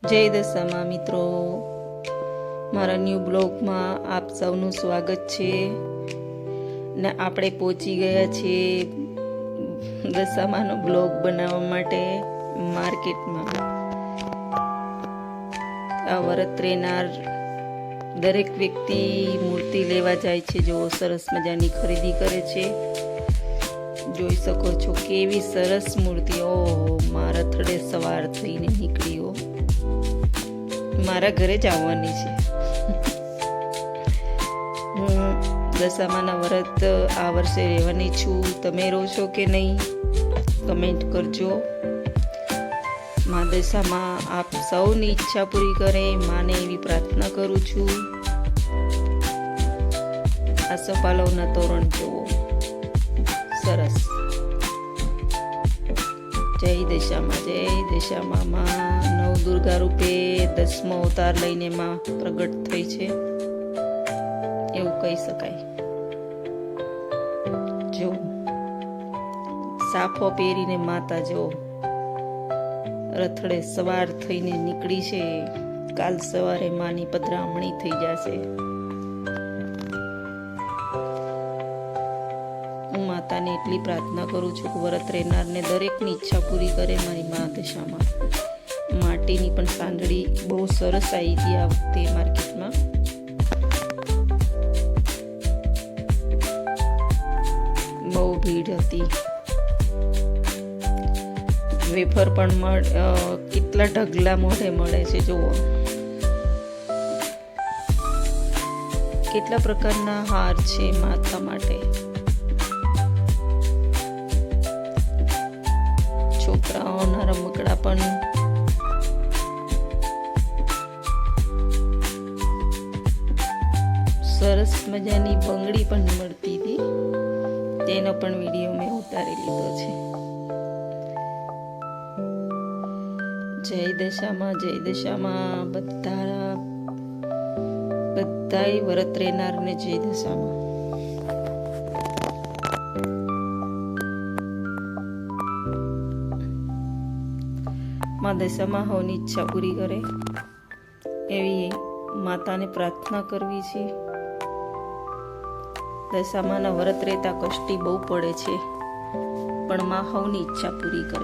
જય દશામાં મિત્રો, મારા ન્યૂ બ્લોગમાં આપ સૌનું સ્વાગત છે ને આપણે પહોંચી ગયા છીએ દશામાનો બ્લોગ બનાવવા માટે માર્કેટમાં. આ વ્રત રહેનાર દરેક વ્યક્તિ મૂર્તિ લેવા જાય છે. જો સરસ મજાની ખરીદી કરે છે, જોઈ શકો છો કેવી સરસ મૂર્તિ. ઓહો, મારા થડે સવાર થઈને નીકળ્યો, મારા ઘરે જ આવવાની છે. હું દશામાના વ્રત આ વર્ષે રહેવાની છું. તમે રહો છો કે નહીં કમેન્ટ કરજો. મા દશામાં આપ સૌની ઈચ્છા પૂરી કરે, માને એવી પ્રાર્થના કરું છું. આ સપાલવના તોરણ જોવો, સરસ. જય દશામાં, જય દશામાં. માં નવદુર્ગા રૂપે 10મો અવતાર લઈને માં પ્રગટ થઈ છે એવું કહી શકાય. જો સાફો પહેરીને માતા જો રથડે સવાર થઈને નીકળી છે. કાલ સવારે માની પધરામણી થઈ જશે. હું માતાને એટલી પ્રાર્થના કરું છું કે વ્રત રહેનારને દરેકની ઈચ્છા પૂરી કરે મારી મા દશામાં. માટીની પણ સાંદડી બહુ સરસ આવી હતી આ વખતે માર્કેટમાં. બહુ ભીડ હતી. વેફર પણ કેટલા ઢગલા મોઢે મળે છે. જુઓ કેટલા પ્રકારના હાર છે માતા માટે. છોકરાઓના રમકડા પણ સરસ મજાની બંગડી પણ મળતી હતી. તેનો પણ વિડીયો મેં ઉતારી લીધો છે. જય દશામાં, જય દશામાં. બધાય વ્રત રહેનારને જય દશામાં. મા દશામાં હવની ઈચ્છા પૂરી કરે એવી માતાને પ્રાર્થના કરવી છે. દશામાના વ્રત રહેતા કષ્ટી બહુ પડે છે, પણ માં હવની ઈચ્છા પૂરી કરે.